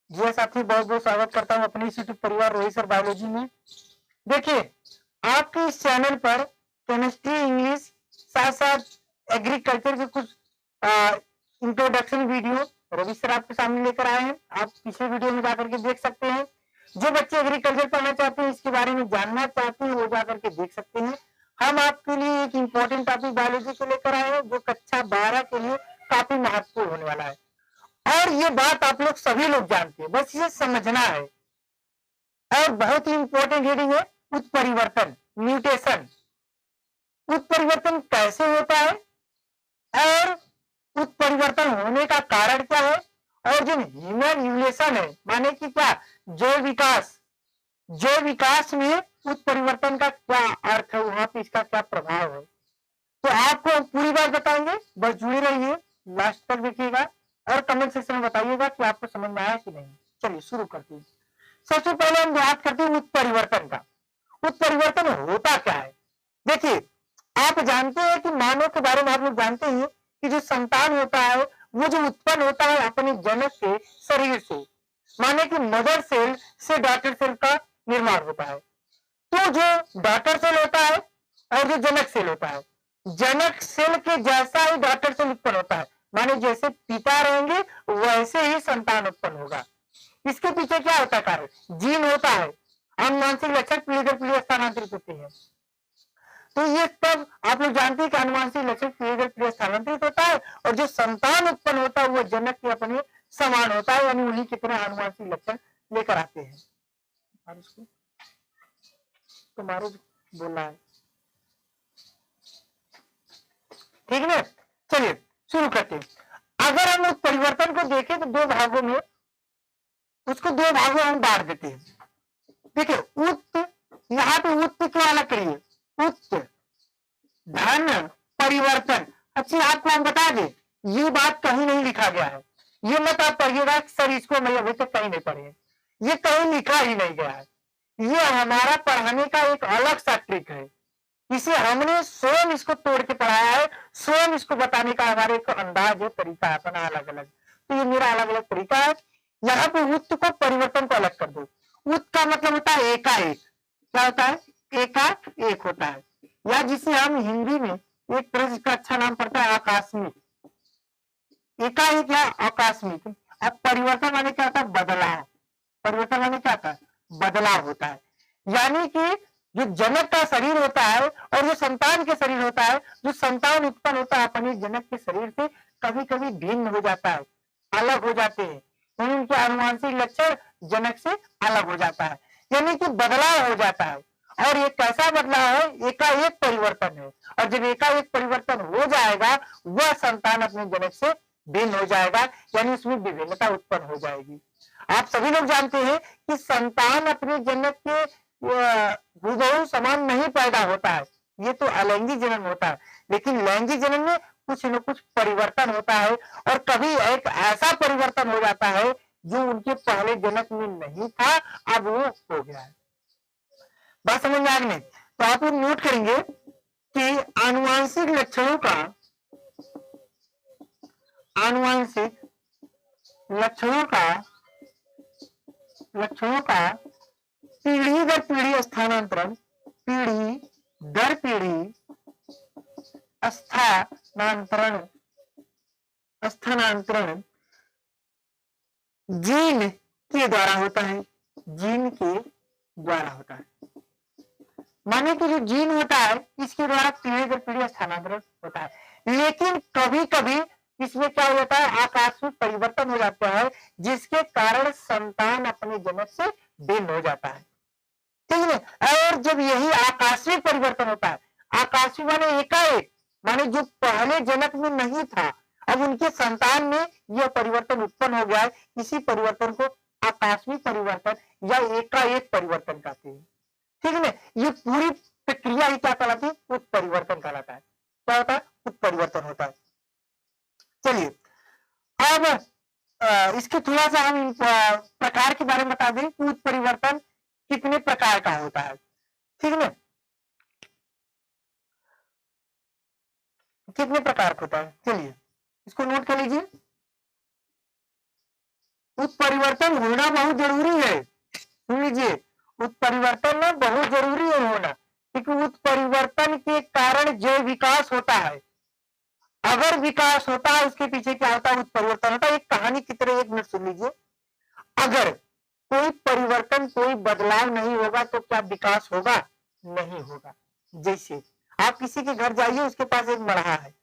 जी हाँ साथी, बहुत बहुत स्वागत करता हूँ अपने इस यूट्यूब परिवार रोहित सर बायोलॉजी में। देखिए, आपके इस चैनल पर केमिस्ट्री, इंग्लिश, साथ साथ एग्रीकल्चर के कुछ इंट्रोडक्शन वीडियो रवि सर आपके सामने लेकर आए हैं। आप पिछले वीडियो में जाकर के देख सकते हैं। जो बच्चे एग्रीकल्चर पढ़ना चाहते हैं, इसके बारे में जानना चाहते हैं, वो जाकर के देख सकते हैं। हम आपके लिए एक इम्पोर्टेंट टॉपिक बायोलॉजी को लेकर आए हैं, जो कक्षा 12 के लिए काफी महत्वपूर्ण होने वाला है। और ये बात आप लोग सभी लोग जानते हैं, बस ये समझना है। और बहुत ही इंपॉर्टेंट हेडिंग है उत्परिवर्तन, म्यूटेशन। उत्परिवर्तन कैसे होता है और उत्परिवर्तन होने का कारण क्या है, और जो ह्यूमन इवोल्यूशन है माने कि क्या, जो विकास में उत्परिवर्तन का क्या अर्थ है, वहां पे इसका क्या प्रभाव है, तो आपको पूरी बात बताएंगे। बस जुड़े रहिए, लास्ट तक देखिएगा और कमेंट सेक्शन में बताइएगा कि आपको समझ में आया कि नहीं। चलिए शुरू करते हैं। सबसे पहले हम बात करते हैं उत्परिवर्तन का। उत्परिवर्तन होता क्या है? देखिए, आप जानते हैं कि मानव के बारे में आप लोग जानते हैं कि जो संतान होता है वो जो उत्पन्न होता है अपने जनक के शरीर से, माने कि मदर सेल से डॉटर सेल का निर्माण होता है। तो जो डॉटर सेल होता है और जो जनक सेल होता है, जनक सेल के जैसा ही डॉटर सेल उत्पन्न होता है, माने जैसे पिता रहेंगे वैसे ही संतान उत्पन्न होगा। इसके पीछे क्या होता है कारण? जीन होता है। अनुवांशिक लक्षण पीढ़ी दर पीढ़ी स्थानांतरित होते हैं। तो ये तब आप लोग जानते हैं कि अनुवांशिक लक्षण पीढ़ी दर पीढ़ी स्थानांतरित होता है, और जो संतान उत्पन्न होता है वो जनक के अपने समान होता है, यानी उन्हीं की तरह अनुवांशिक लक्षण लेकर आते हैं। और उसको तुम्हारे बोलना है, ठीक है। चलिए शुरू करते हैं। अगर हम उस परिवर्तन को देखें तो दो भागों में, उसको दो भागों में बांट देते हैं। देखिए, उत्त, यहाँ पे उत्त क्या अलग करिए, उत्त धन परिवर्तन। अच्छी आपको हम बता दें, ये बात कहीं नहीं लिखा गया है। ये मत आप पढ़िएगा सर इसको मैं अभी तक कहीं नहीं पढ़े, ये कहीं लिखा ही नहीं गया है। ये हमारा पढ़ाने का एक अलग सा ट्रिक है। इसे हमने स्वयं इसको तोड़ के पढ़ाया है, स्वयं इसको बताने का हमारे एक अंदाज है, तरीका है अपना अलग अलग। तो ये मेरा अलग अलग तरीका है। यहाँ पे उत्त को परिवर्तन को अलग कर दो। उत्त का मतलब होता है एकाएक। क्या होता है? एकाएक होता है, या जिसे हम हिंदी में एक तरह से इसका अच्छा नाम पड़ता है आकस्मिक। एकाएक या आकस्मिक। अब परिवर्तन माने क्या होता है? बदलाव। परिवर्तन माने क्या होता है? बदलाव होता है। यानी कि जो जनक का शरीर होता है और जो संतान के शरीर होता है, जो संतान उत्पन्न होता है अपने जनक के शरीर से कभी कभी भिन्न हो जाता है, अलग हो जाते हैं, उनके आनुवंशिक लक्षण जनक से अलग हो जाता है, यानी कि बदलाव हो जाता है। और ये कैसा बदलाव है? एकाएक परिवर्तन है। और जब एकाएक परिवर्तन हो जाएगा वह संतान अपने जनक से भिन्न हो जाएगा, यानी उसमें विभिन्नता उत्पन्न हो जाएगी। आप सभी लोग जानते हैं कि संतान अपने जनक के हुबहू समान नहीं पैदा होता है, ये तो अलैंगिक जन्म होता है। लेकिन लैंगिक जन्म में कुछ न कुछ परिवर्तन होता है, और कभी एक ऐसा परिवर्तन हो जाता है जो उनके पहले जनक में नहीं था, अब वो हो गया है। बात समझ में आ गई? तो आप नोट करेंगे कि आनुवंशिक लक्षणों का पीढ़ी दर पीढ़ी स्थानांतरण, पीढ़ी दर पीढ़ी स्थानांतरण जीन के द्वारा होता है। जीन के द्वारा होता है, माने कि जो जीन होता है इसके द्वारा पीढ़ी दर पीढ़ी स्थानांतरण होता है। लेकिन कभी कभी इसमें क्या हो जाता है? आकस्मिक परिवर्तन हो जाता है, जिसके कारण संतान अपने जनक से भिन्न हो जाता है, ठीक है। और जब यही आकस्मिक परिवर्तन होता है, आकस्मिक माने एकाएक, माने जो पहले जनक में नहीं था अब उनके संतान में यह परिवर्तन उत्पन्न हो गया है, इसी परिवर्तन को आकस्मिक परिवर्तन या एकाएक परिवर्तन कहते हैं, ठीक है ना। ये पूरी प्रक्रिया ही क्या कहलाती है? उत्परिवर्तन कहलाता है। क्या होता है? उत्परिवर्तन होता है। चलिए अब इसके थोड़ा सा हम प्रकार के बारे में बता दें कि उत्परिवर्तन कितने प्रकार का होता है, ठीक है ना। कितने प्रकार का होता है, चलिए इसको नोट कर लीजिए। उत्परिवर्तन होना बहुत जरूरी है। सुन लीजिए, उत्परिवर्तन ना बहुत जरूरी है होना, क्योंकि उत्परिवर्तन के कारण जैव विकास होता है। अगर विकास होता है उसके पीछे क्या होता है, उत्परिवर्तन होता है। एक कहानी की तरह एक मिनट सुन लीजिए। अगर कोई परिवर्तन, कोई बदलाव नहीं होगा तो क्या विकास होगा? नहीं होगा। जैसे आप किसी के घर जाइए, उसके पास एक मढ़ा है,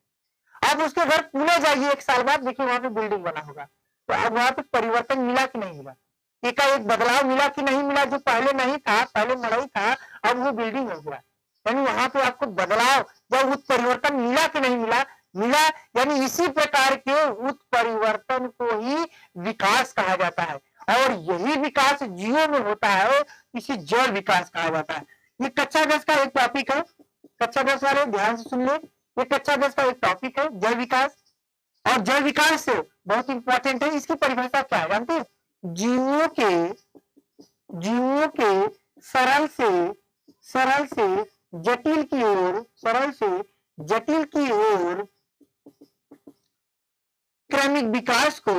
आप उसके घर पुणे जाइए 1 साल बाद, देखिए वहां पे बिल्डिंग बना होगा। तो अब वहां पे परिवर्तन मिला कि नहीं मिला? एक बदलाव मिला कि नहीं मिला? जो पहले नहीं था, पहले मड़ई था, अब वो बिल्डिंग हो गया। यानी वहां पे आपको बदलाव, जब उत्परिवर्तन मिला कि नहीं मिला? मिला। यानी इसी प्रकार के उत्परिवर्तन को ही विकास कहा जाता है, और यही विकास जीवों में होता है, इसे जड़ विकास कहा जाता है। ये कक्षा 10 का एक टॉपिक है। कक्षा 10 वाले ध्यान से सुन ले, ये कक्षा 10 का एक टॉपिक है, जड़ विकास। और जड़ विकास से बहुत इंपॉर्टेंट है। इसकी परिभाषा क्या है जानते हैं? जीवों के सरल से जटिल की ओर, सरल से जटिल की ओर क्रमिक विकास को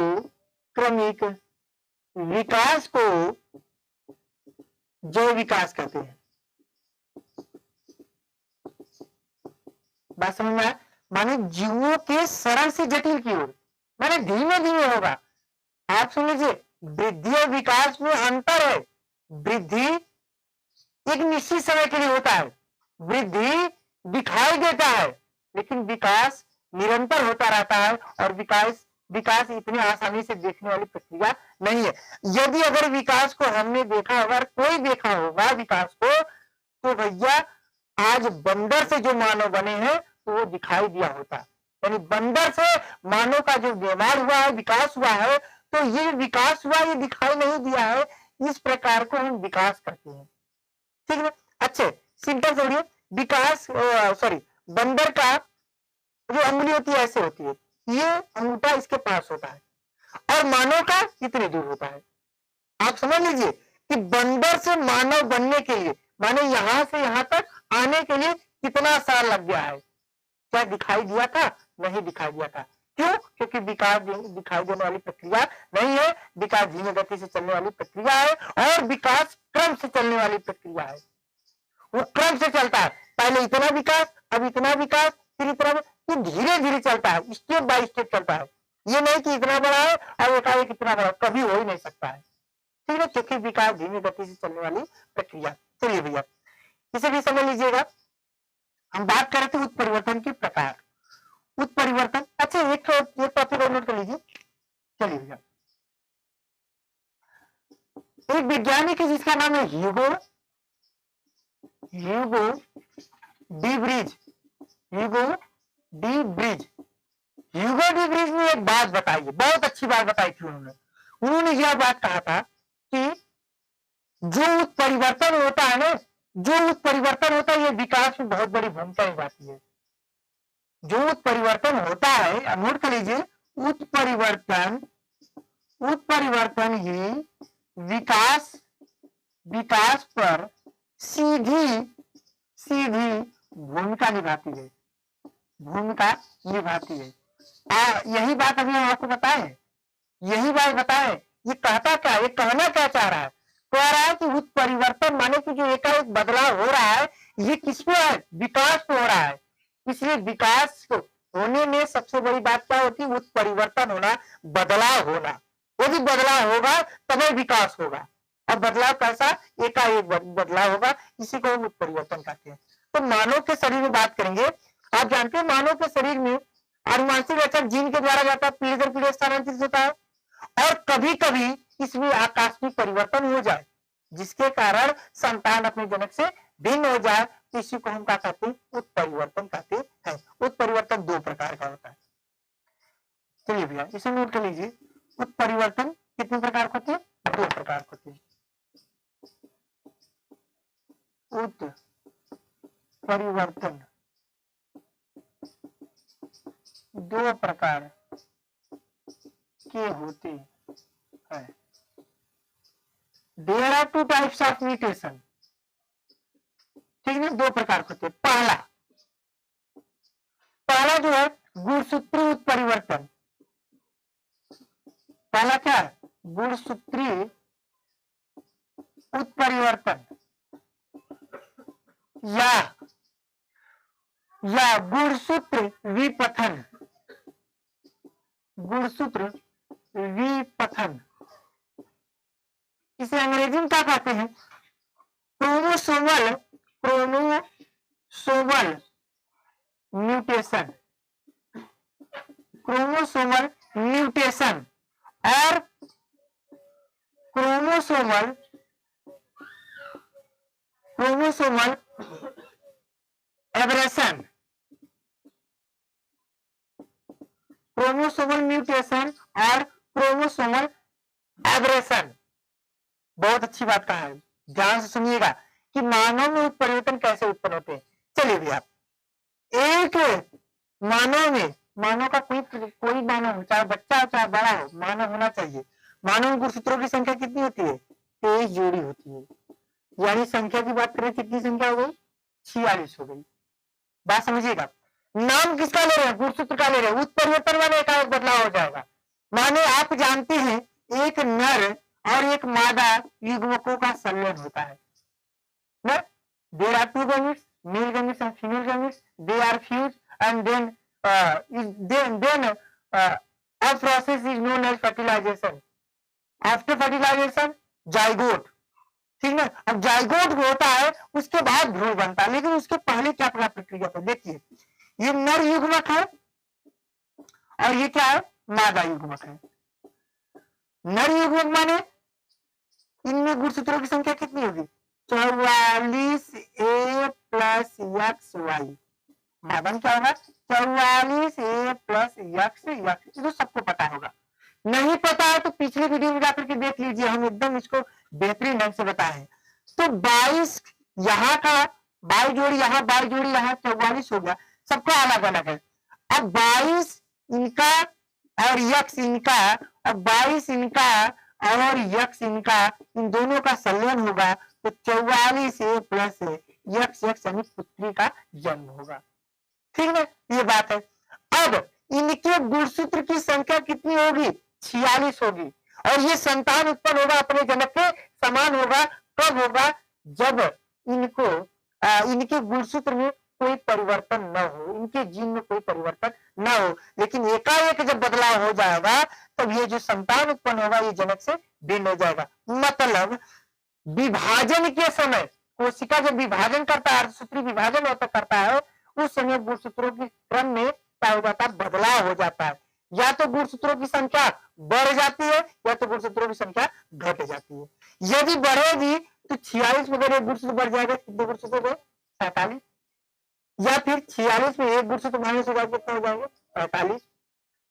जैव विकास कहते हैं। बात समझ में आया? माने जीवों के सरल से जटिल की ओर, माने धीमे धीमे होगा। आप सुन लीजिए, वृद्धि और विकास में अंतर है। वृद्धि एक निश्चित समय के लिए होता है, वृद्धि दिखाई देता है, लेकिन विकास निरंतर होता रहता है। और विकास इतनी आसानी से देखने वाली प्रक्रिया नहीं है। यदि अगर विकास को हमने देखा, अगर कोई देखा होगा विकास को, तो भैया आज बंदर से जो मानव बने हैं तो वो दिखाई दिया होता। यानी बंदर से मानव का जो व्यवहार हुआ है, विकास हुआ है, तो ये विकास हुआ, ये दिखाई नहीं दिया है। इस प्रकार को हम विकास करते हैं। ठीक है, अच्छे सिंपल छोड़िए। विकास सॉरी, बंदर का जो अंगुली होती है ऐसे होती है, ये अंगूठा इसके पास होता है, और मानव का कितनी दूर होता है। आप समझ लीजिए कि बंदर से मानव बनने के लिए, माने यहां से यहां तक आने के लिए कितना साल लग गया है। क्या दिखाई दिया था? नहीं दिखाई दिया था। क्यों? क्योंकि विकास दिखाई देने वाली प्रक्रिया नहीं है, विकास धीमी गति से चलने वाली प्रक्रिया है, और विकास क्रम से चलने वाली प्रक्रिया है। वो क्रम से चलता है, पहले इतना विकास, अब इतना विकास, फिर इतना, तो धीरे धीरे चलता है, स्टेप बाय स्टेप चलता है। ये नहीं कि इतना बड़ा है और एकाएक इतना बड़ा, कभी हो ही नहीं सकता है। ठीक है, क्योंकि विकास धीमी गति से चलने वाली प्रक्रिया। चलिए भैया, इसे भी समझ लीजिएगा। हम बात कर रहे थे उत्परिवर्तन के प्रकार। उत्परिवर्तन, अच्छा एक टॉपिक और नोट कर लीजिए। चलिए भैया, एक वैज्ञानिक है जिसका नाम है Hugo de bridge. Hugo de bridge ने एक बात बताई है, बहुत अच्छी बात बताई थी उन्होंने यह बात कहा था कि जो उत्परिवर्तन होता है ना, जो उत्परिवर्तन होता है, ये विकास में बहुत बड़ी भूमिका निभाती है। जो उत्परिवर्तन होता है, नोट कर लीजिए, उत्परिवर्तन ही विकास पर सीधी भूमिका निभाती है। यही बात अभी हम आपको बताए, यही बात बताए। ये कहता क्या, ये कहना क्या चाह रहा है? कह रहा है कि उत्परिवर्तन माने कि जो एकाएक बदलाव हो रहा है, ये किस पे है? विकास पे हो रहा है। इसलिए विकास होने में सबसे बड़ी बात क्या होती है? उत्परिवर्तन होना, बदलाव होना। यदि बदलाव होगा तभी विकास होगा, और बदलाव कैसा? एकाएक बदलाव होगा, इसी को हम उत्परिवर्तन कहते हैं। तो मानव के शरीर में बात करेंगे। आप जानते हैं मानव के शरीर में आनुवंशिक लक्षण जीन के द्वारा जाता है, पीढ़ी दर पीढ़ी स्थानांतरित होता है, और कभी कभी इसमें आकस्मिक परिवर्तन हो जाए, जिसके कारण संतान अपने जनक से भिन्न हो जाए, तो इसी को हम क्या कहते हैं? उत्परिवर्तन कहते हैं। उत्परिवर्तन 2 प्रकार का होता है। चलिए भैया, इसे नोट कर लीजिए। उत्परिवर्तन कितने प्रकार के होते हैं? 2 प्रकार के होते हैं। उत्परिवर्तन 2 प्रकार के होते हैं। There are 2 types of mutation. ठीक है, 2 प्रकार के होते हैं। पहला जो है गुणसूत्री उत्परिवर्तन। पहला क्या है? गुणसूत्रीय उत्परिवर्तन या गुणसूत्र विपथन, गुणसूत्र विपथन, इसे अंग्रेजी में क्या कहते हैं? क्रोमोसोमल म्यूटेशन, क्रोमोसोमल म्यूटेशन और क्रोमोसोमल एब्रेशन, क्रोमोसोमल म्यूटेशन और क्रोमोसोमल एब्रेशन। बहुत अच्छी बात कहा है, ध्यान से सुनिएगा कि मानव में उत्परिवर्तन कैसे उत्पन्न होते हैं। चलिए भैया, एक मानव में, मानव का कोई मानव हो, चाहे बच्चा हो चाहे बड़ा हो, मानव होना चाहिए। मानव में गुणसूत्रों की संख्या कितनी होती है? 23 जोड़ी होती है। यानी संख्या की बात करें, कितनी संख्या हो गई? 46 हो गई। बात समझिएगा। नाम किसका ले रहे हैं? गुणसूत्र का ले रहे हैं। उत्परिवर्तन वाले का एक बदलाव हो जाएगा। माने आप जानते हैं एक नर और एक मादा युग्मकों का संलयन होता है ना? There are two gametes, male gametes and female gametes, they are fuse एंड then a process is known as fertilization. After fertilization zygote, ठीक ना? अब जाइगोट होता है, उसके बाद भ्रूण बनता है, लेकिन उसके पहले क्या प्रक्रिया है? देखिए, ये नर युग्मक है और ये क्या है? मादा युग्मक है। नर युग्मक माने इनमें गुणसूत्रों की संख्या कितनी होगी? 44A plus XY। मादा में क्या होगा? 44A plus X। तो सबको पता होगा। नहीं पता है तो पिछले वीडियो में जाकर के देख लीजिए, हम एकदम इसको बेहतरीन ढंग से बताए हैं। तो 22 यहाँ का 22 जोड़ी, यहाँ 22 जोड़ी, यहाँ 44 हो गया। सबका अलग अलग है। अब 22 इनका और X इनका, अब 22 इनका और X इनका, इन दोनों का संलयन होगा तो 44A प्लस XX यानी पुत्री का जन्म होगा। ठीक ना? ये बात है। अब इनके गुणसूत्र की संख्या कितनी होगी? 46 होगी। और ये संतान उत्पन्न होगा अपने जनक के समान होगा। कब होगा? जब इनको इनके गुणसूत्र में कोई परिवर्तन न हो, इनके जीन में कोई परिवर्तन न हो, लेकिन एकाएक जब बदलाव हो जाएगा तब ये जो संतान उत्पन्न होगा ये जनक से भिन्न हो जाएगा। मतलब विभाजन के समय कोशिका जब विभाजन करता है, अर्धसूत्री विभाजन होता करता है, उस समय गुणसूत्रों के क्रम में क्या हो जाता है? बदलाव हो जाता है। या तो गुणसूत्रों की संख्या बढ़ जाती है या तो गुणसूत्रों की संख्या घट जाती है। यदि बढ़ेगी तो 46 में अगर एक गुणसूत्र बढ़ जाएगा, कितने गुणसूत्र हो गए? 47। या फिर 46 में एक गुणसूत्र माइनस हो जाएगा, कितना हो जाएगा? 45।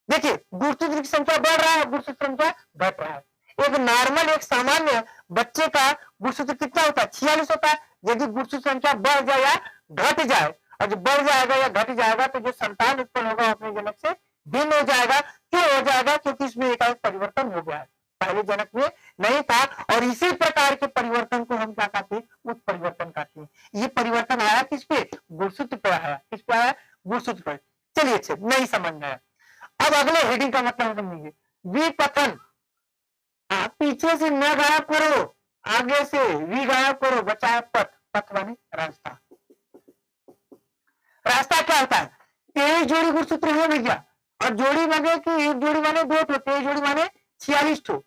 देखिए, गुणसूत्र की संख्या बढ़ रहा है, गुणसूत्र संख्या घट रहा है। एक नॉर्मल, एक सामान्य बच्चे का गुणसूत्र कितना होता है? 46 होता है। यदि गुणसूत्र संख्या बढ़ जाए या घट जाए, और जो बढ़ जाएगा या घट जाएगा तो जो संतान उत्पन्न होगा अपने जनक से भिन्न हो जाएगा। क्यों हो जाएगा? क्योंकि इसमें एक परिवर्तन हो गया है, पहले जनक में नहीं था। और इसी प्रकार के परिवर्तन को हम क्या कहते हैं? उत्परिवर्तन कहते हैं। ये परिवर्तन आया किस पे? गुणसूत्र पे आया। किस पे आया? गुणसूत्र पे। चलिए, अच्छे नहीं समझ में आया। अब अगले हेडिंग का मतलब समझिए, विपथन। पीछे से न गायब करो, आगे से वी गायब करो, बचाए पथ। पथ माने रास्ता। रास्ता क्या होता है? 23 जोड़ी गुणसूत्र है भैया, और जोड़ी माने कि एक जोड़ी माने 2 ठो, 23 जोड़ी माने 46 ठो।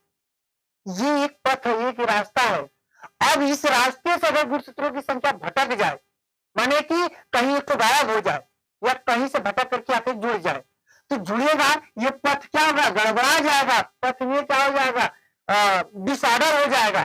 ये एक पथ है, एक रास्ता है। अब इस रास्ते से अगर गुणसूत्रों की संख्या भटक जाए, माने कि कहीं एक तो गायब हो जाए या कहीं से भटक करके आके जुड़ जाए, तो जुड़ेगा, ये पथ क्या होगा? गड़बड़ा जाएगा। पथ में क्या हो जाएगा? डिसऑर्डर हो जाएगा,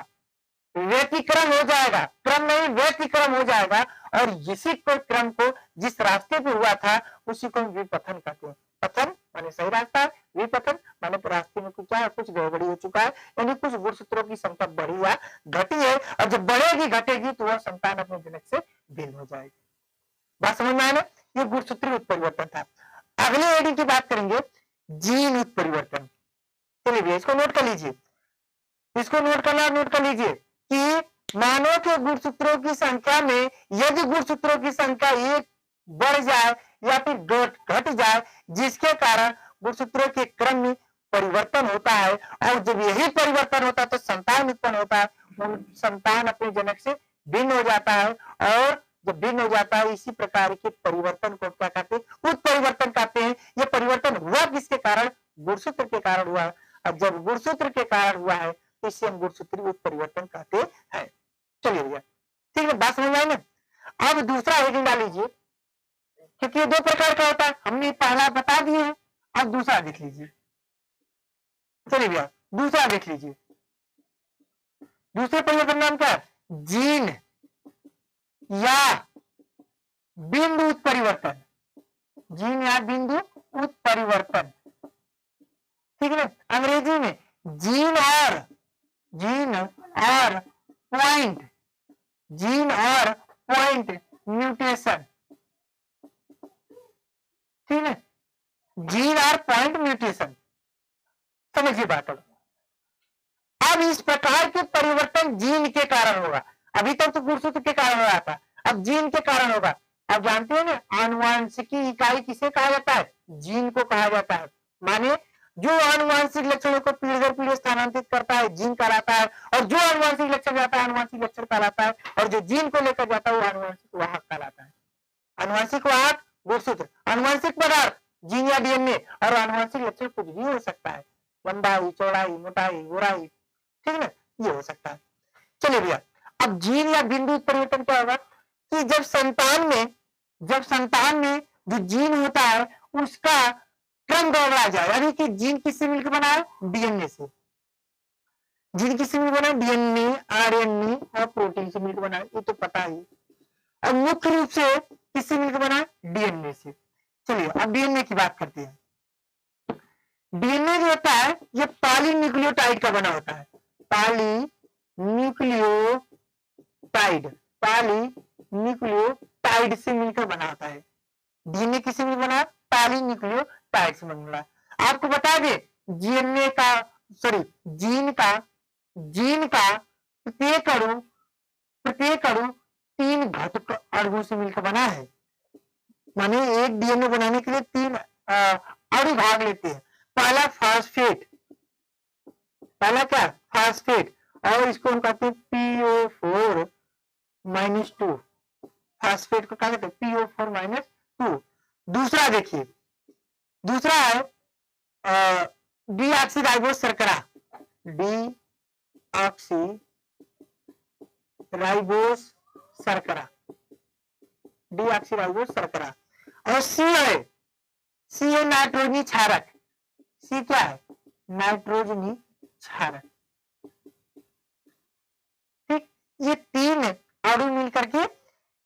व्यतिक्रम हो जाएगा। क्रम नहीं, व्यतिक्रम हो जाएगा। और इसी को क्रम को जिस रास्ते पे हुआ था उसी को विपथन कहते हैं। पथन माने सही रास्ता है, विपथन माने रास्ते में कुछ क्या है? कुछ गड़बड़ी हो चुका है, यानी कुछ गुणसूत्रों की संख्या बढ़ी या घटी है। और जब बढ़ेगी घटेगी तो वह संतान अपने जनक से भिन्न हो जाएगी। बात समझ में आया ना? ये गुणसूत्री उत्परिवर्तन था। अगले हेडिंग की बात करेंगे, जीन उत्परिवर्तन। चलिए इसको नोट कर लीजिए, इसको नोट कर लीजिए कि मानव के गुणसूत्रों की संख्या में यदि गुणसूत्रों की संख्या एक बढ़ जाए या फिर घट जाए, जिसके कारण गुणसूत्रों के क्रम में परिवर्तन होता है, और जब यही परिवर्तन होता है तो संतान उत्पन्न होता है, संतान अपने जनक से भिन्न हो जाता है, और जब भिन्न हो जाता है इसी प्रकार के परिवर्तन को क्या कहते हैं, उत्परिवर्तन कहते हैं। ये परिवर्तन हुआ किसके कारण, गुणसूत्र के कारण हुआ है, और जब गुणसूत्र के कारण हुआ है तो इसे हम गुणसूत्री उत्परिवर्तन कहते हैं। चलिए भैया, ठीक है, बात समझ आई ना। अब दूसरा हेडिंग डाल लीजिए, क्योंकि ये दो प्रकार का होता है, हमने पहला बता दिए है, अब दूसरा देख लीजिए। चलिए भैया, दूसरा देख लीजिए। दूसरे परिवर्तन नाम क्या है, जीन या बिंदु उत्परिवर्तन, जीन या बिंदु उत्परिवर्तन, ठीक है। अंग्रेजी में जीन और पॉइंट, जीन और पॉइंट म्यूटेशन, ठीक है, जीन और पॉइंट म्यूटेशन, समझिए बात। अब इस प्रकार के परिवर्तन जीन के कारण होगा, अभी तक तो गुणसूत्र के कारण हो रहा था, अब जीन के कारण होगा। आप जानते हैं ना, आनुवांशिकी इकाई किसे कहा जाता है, जीन को कहा जाता है। माने जो आनुवांशिक लक्षणों को पीढ़ी दर पीढ़ी स्थानांतरित करता है जीन कहलाता है, और जो आनुवांशिक लक्षण जाता है आनुवांशिक लक्षण कहलाता है, और जो जीन को लेकर जाता है वो आनुवांशिक वाहक कहलाता है। आनुवांशिक वाहक गुणसूत्र, आनुवांशिक पदार्थ जीन या डीएनए, और आनुवांशिक लक्षण कुछ भी हो सकता है, लंबाई, चौड़ाई, मोटाई, गोराई, ठीक है ना, ये हो सकता है। चलिए भैया, अब जीन या बिंदु परिवर्तन क्या होगा कि जब संतान में जो जीन होता है उसका क्रम गड़बड़ा जाए, यानी कि जीन किससे मिलकर बना है, डीएनए से। जीन किससे मिलकर बना, डीएनए, आरएनए और प्रोटीन से मिलकर बना है, ये तो पता ही। और मुख्य रूप से किससे मिलकर बना है, डीएनए से। चलिए अब डीएनए की बात करते हैं। डीएनए जो होता है ये पॉलीन्यूक्लियोटाइड का बना होता है, पॉलीन्यूक्लियोटाइड से मिलकर बना होता है। डीएनए किससे मिलकर बना, पॉलीन्यूक्लियोटाइड से बना। आपको बता दे जीन का प्रत्येक अणु 3 घटक अणुओं से मिलकर बना है। माने एक डीएनए बनाने के लिए 3 अणु भाग लेते हैं। पहला फास्फेट, पहला क्या, फास्फेट, और इसको हम कहते हैं PO4-2, फास्फेट को क्या कहते हैं, PO4-2। दूसरा देखिए, दूसरा है डीऑक्सीराइबोस शर्करा, डीऑक्सीराइबोस शर्करा। और सी है नाइट्रोजनी क्षारक, सी क्या है, नाइट्रोजनी क्षारक, ठीक। ये 3 अणु मिलकर के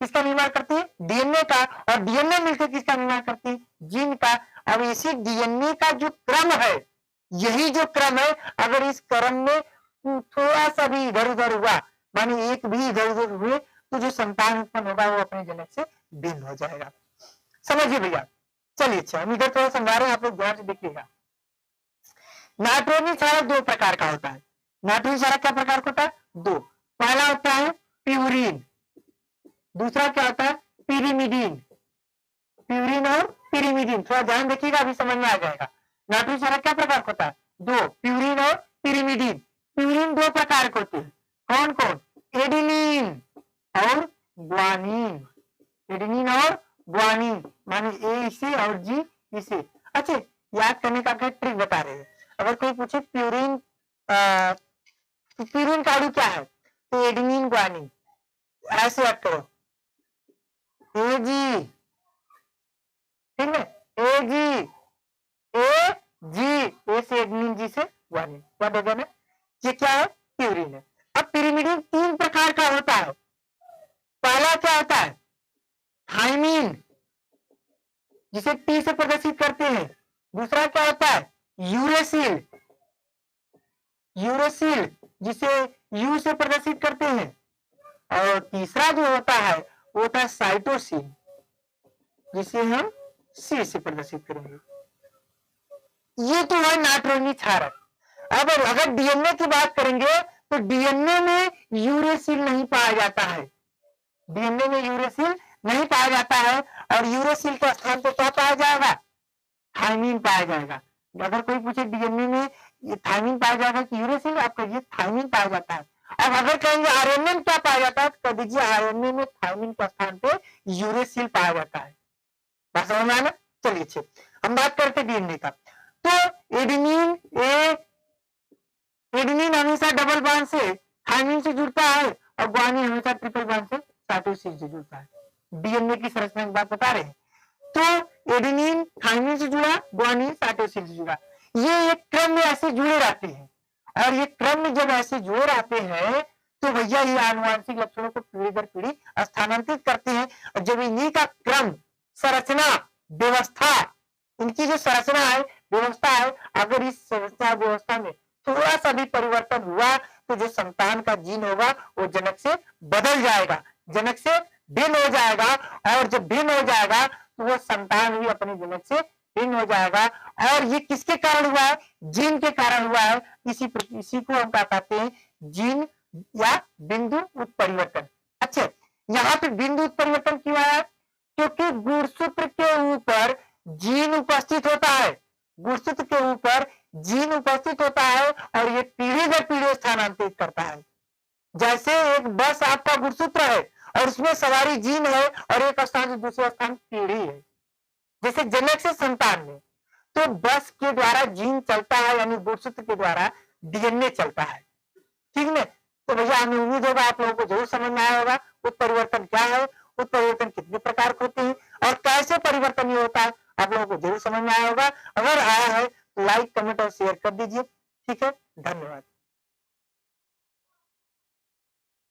किसका निर्माण करते हैं, डीएनए का, और डीएनए मिलकर किसका निर्माण करते हैं, जीन का। अब इसी डीएनए का जो क्रम है, यही जो क्रम है, अगर इस क्रम में थोड़ा सा भी इधर उधर हुआ, माने एक भी इधर उधर हुए, तो जो संतान उत्पन्न होगा वो अपने जनक से भिन्न हो जाएगा। समझिए भैया। चलिए अच्छा, हम इधर थोड़ा समझा रहे हैं, आप लोग ध्यान से देखिएगा। नाइट्रोजन क्षारक 2 प्रकार का होता है। नाइट्रोजन क्षारक क्या प्रकार का होता है, 2। पहला होता है प्यूरिन, दूसरा क्या होता है, पिरिमिडीन। प्यूरिन और पिरिमिडीन, थोड़ा ध्यान देखिएगा, अभी समझ में आ जाएगा। नाइट्रोजन क्षारक क्या प्रकार का होता है, 2, प्यूरिन और पिरिमिडीन। प्यूरिन 2 प्रकार के होते हैं, कौन कौन, एडिनिन और ग्वानिन। एडिनिन और ग्वानिन, माने ए इसे और जी इसे। अच्छा, याद करने का ट्रिक बता रहे हैं। अगर कोई पूछे प्यूरिन का अणु क्या है, तो एडिनिन ग्वानिन, ऐसे याद करो, एजी, ठीक है, एजी, ए से एडिनिन, जी से ग्वानिन, याद होगा ना। ये क्या है, प्यूरिन है। अब पिरिमिडीन 3 प्रकार का होता है। पहला क्या होता है, थाइमिन, जिसे टी से प्रदर्शित करते हैं। दूसरा क्या होता है, यूरेसिल, जिसे यू से प्रदर्शित करते हैं। और तीसरा जो होता है वो होता है साइटोसिन, जिसे हम सी से प्रदर्शित करेंगे। ये तो है नाइट्रोजनी क्षारक। अब अगर डीएनए की बात करेंगे तो डीएनए में यूरेसिल नहीं पाया जाता है, डीएनए में यूरेसिल नहीं पाया जाता है, और यूरेसिल के स्थान पर क्या पाया जाएगा, थाइमिन पाया जाएगा। अगर कोई पूछे डीएनए में ये थायमिन पाया जाएगा कि यूरेसिल, आप कहिए थायमिन पाया जाता है। अब अगर कहेंगे आरएनए में क्या पाया जाता है, तो कह दीजिए आरएनए में थायमिन के स्थान पे यूरेसिल पाया जाता है। बात समझ में आया ना? चलिए अच्छे, हम बात करते डीएनए का। तो एडेनिन हमेशा डबल बॉन्ड से थायमिन से जुड़ता है और ग्वानिन हमेशा ट्रिपल बॉन्ड से साइटोसिन से जुड़ता है। डीएनए की संरचना की बात बता रहे हैं। तो एडेनिन थायमिन से जुड़ा, ग्वानिन साइटोसिन से जुड़ा, ये एक क्रम में ऐसे जुड़े रहते हैं। और ये क्रम में जब ऐसे जुड़े रहते हैं तो भैया ये आनुवांशिक लक्षणों को पीढ़ी दर पीढ़ी स्थानांतरित करते हैं। और जब इन्हीं का क्रम, संरचना, व्यवस्था, इनकी जो संरचना है, व्यवस्था है, अगर इस संरचना व्यवस्था में थोड़ा सा भी परिवर्तन हुआ तो जो संतान का जीन होगा वो जनक से बदल जाएगा, जनक से भिन्न हो जाएगा। और जब भिन्न हो जाएगा तो वो संतान भी अपने जनक से भिन्न हो जाएगा। और ये किसके कारण हुआ है? जीन के कारण हुआ है। इसी को हम क्या कहते हैं? जीन या बिंदु उत्परिवर्तन। अच्छा, यहाँ पे बिंदु उत्परिवर्तन क्यों आया? क्योंकि गुणसूत्र के ऊपर जीन उपस्थित होता है, गुणसूत्र के ऊपर जीन उपस्थित होता है और ये पीढ़ी दर पीढ़ी स्थानांतरित करता है। जैसे एक बस आपका गुणसूत्र है और उसमें सवारी जीन है और एक स्थान से दूसरे स्थान पीढ़ी है, जैसे जनक से संतान में। तो बस के द्वारा जीन चलता है, यानी गुणसूत्र के द्वारा डीएनए चलता है। ठीक है, तो भैया हमें उम्मीद होगा आप लोगों को जरूर समझ में आया होगा उत्परिवर्तन क्या है, उत्परिवर्तन कितने प्रकार के होते हैं और कैसे परिवर्तन ये होता है, आप लोगों को जरूर समझ में आया होगा। अगर आया है तो लाइक, कमेंट और शेयर कर दीजिए। ठीक है, धन्यवाद।